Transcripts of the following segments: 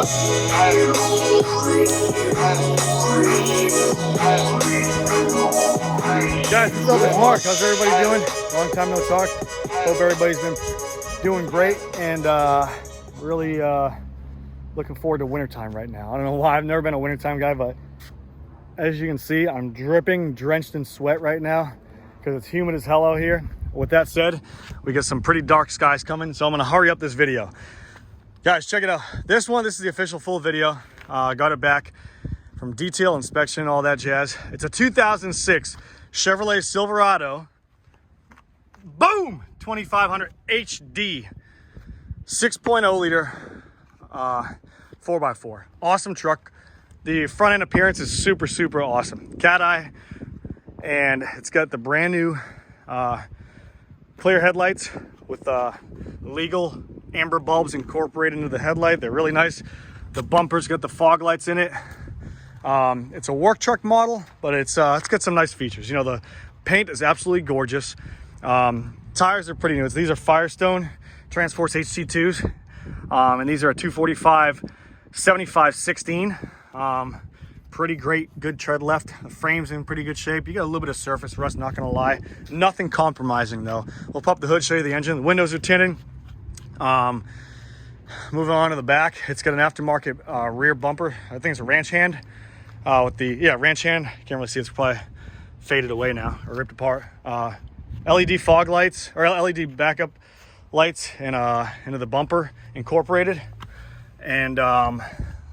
Guys, what's up? It's Mark. How's everybody doing? Long time no talk. Hope everybody's been doing great and really looking forward to wintertime right now. I don't know why, I've never been a wintertime guy, but as you can see, I'm dripping, drenched in sweat right now because it's humid as hell out here. With that said, we got some pretty dark skies coming, so I'm gonna hurry up this video. Guys, check it out. This is the official full video. Got it back from detail inspection, all that jazz. It's a 2006 Chevrolet Silverado. Boom! 2500 HD. 6.0 liter 4x4. Awesome truck. The front end appearance is super awesome. Cat eye. And it's got the brand new clear headlights with legal amber bulbs incorporated into the headlight. They're really nice. The bumper's got the fog lights in it. It's a work truck model, but it's got some nice features. You know, the paint is absolutely gorgeous. Tires are pretty new. These are Firestone Transforce HT2s, and these are a 245 75/16. Pretty great, good tread left. The frame's in pretty good shape. You got a little bit of surface rust, not gonna lie. Nothing compromising though. We'll pop the hood, show you the engine. The windows are tinted. Moving on to the back, it's got an aftermarket rear bumper. I think it's a RanchHand with the RanchHand. Can't really see, it's probably faded away now or ripped apart. LED fog lights or LED backup lights and into the bumper incorporated. And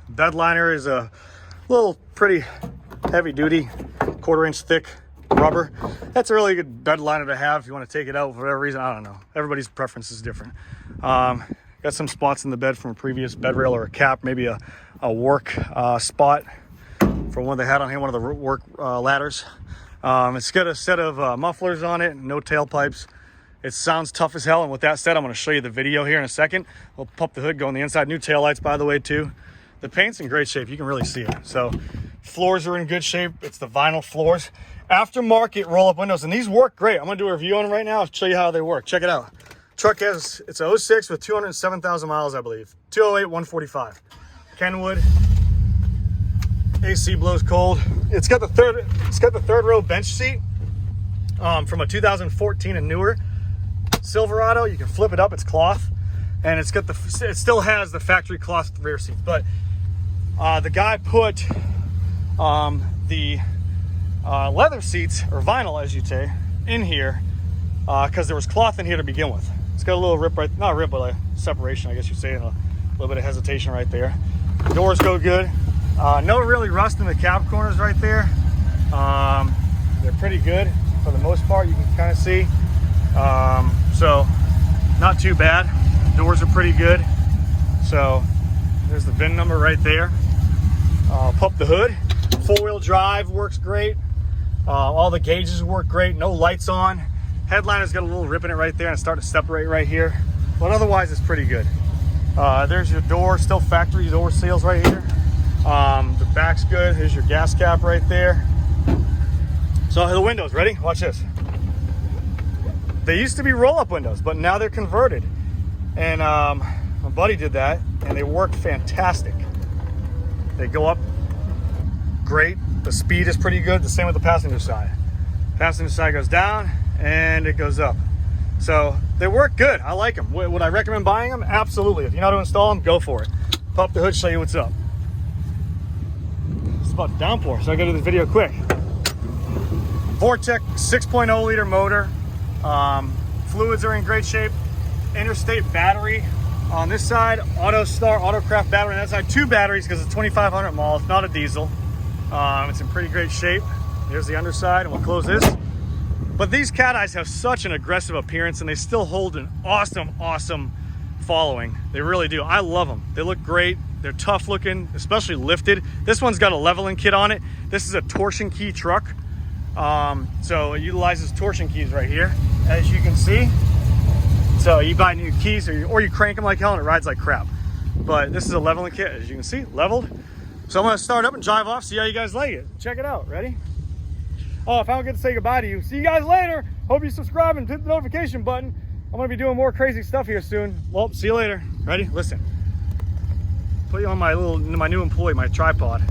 bed liner is a little pretty heavy duty 1/4 inch thick rubber. That's a really good bed liner to have if you want to take it out for whatever reason. I don't know, everybody's preference is different. Got some spots in the bed from a previous bed rail or a cap, maybe a work spot from one they had on here, one of the work ladders. It's got a set of mufflers on it, no tailpipes. It sounds tough as hell, and with that said, I'm going to show you the video here in a second. We'll pop the hood, go on the inside. New taillights, by the way, too. The paint's in great shape. You can really see it. So floors are in good shape. It's the vinyl floors. Aftermarket roll-up windows, and these work great. I'm going to do a review on them right now. I'll show you how they work. Check it out. Truck it's a 06 with 207,000 miles, I believe. 208, 145. Kenwood. AC blows cold. It's got the third row bench seat from a 2014 and newer Silverado. You can flip it up. It's cloth, and it still has the factory cloth rear seats. But the guy put the leather seats, or vinyl, as you say, in here because there was cloth in here to begin with. It's got a little rip right, not a rip, but a separation, I guess you'd say, and a little bit of hesitation right there. Doors go good. No really rust in the cab corners right there. They're pretty good for the most part, you can kind of see. So not too bad. Doors are pretty good. So there's the VIN number right there. Pop the hood. 4-wheel drive works great. All the gauges work great. No lights on. Headliner's got a little rip in it right there, and it's starting to separate right here. But otherwise, it's pretty good. There's your door, still factory door seals right here. The back's good. Here's your gas cap right there. So the windows, ready? Watch this. They used to be roll-up windows, but now they're converted. And my buddy did that, and they work fantastic. They go up great. The speed is pretty good. The same with the passenger side. Passenger side goes down, and it goes up. So they work good. I like them. Would I recommend buying them? Absolutely. If you know how to install them, go for it. Pop the hood, show you what's up. It's about to downpour, so I gotta do this video quick. Vortec 6.0 liter motor. Fluids are in great shape. Interstate battery on this side. Autocraft battery on that side. 2 batteries because it's 2,500 miles. It's not a diesel. It's in pretty great shape. Here's the underside, and we'll close this. But these cat eyes have such an aggressive appearance, and they still hold an awesome following. They really do. I love them. They look great. They're tough looking, especially lifted. This one's got a leveling kit on it. This is a torsion key truck. So it utilizes torsion keys right here, as you can see. So you buy new keys or you crank them like hell and it rides like crap. But this is a leveling kit, as you can see, leveled. So I'm gonna start up and drive off, see how you guys like it. Check it out, ready? Oh, if I don't get to say goodbye to you, see you guys later. Hope you subscribe and hit the notification button. I'm gonna be doing more crazy stuff here soon. Well, see you later. Ready? Listen. Put you on my new employee, my tripod.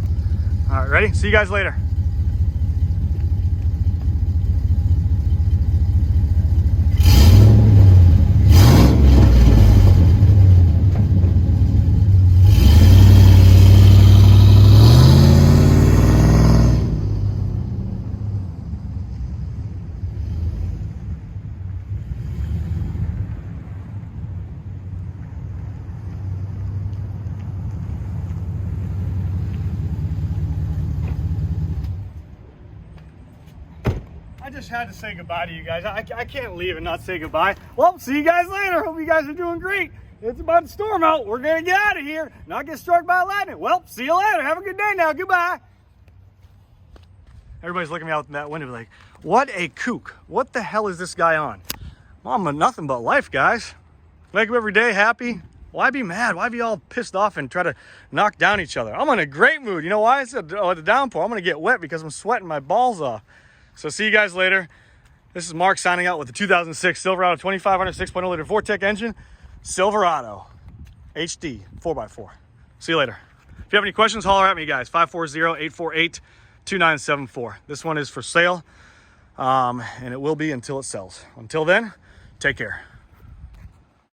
All right, ready? See you guys later. I just had to say goodbye to you guys. I can't leave and not say goodbye. Well, see you guys later. Hope you guys are doing great. It's about to storm out. We're going to get out of here, not get struck by lightning. Well, see you later. Have a good day now. Goodbye. Everybody's looking out that window like, what a kook. What the hell is this guy on? Well, I'm a nothing but life, guys. Wake up every day happy. Why be mad? Why be all pissed off and try to knock down each other? I'm in a great mood. You know why? It's a downpour. I'm going to get wet because I'm sweating my balls off. So see you guys later. This is Mark signing out with the 2006 Silverado 2500 6.0 liter Vortec engine. Silverado HD 4x4. See you later. If you have any questions, holler at me, guys. 540-848-2974. This one is for sale, and it will be until it sells. Until then, take care.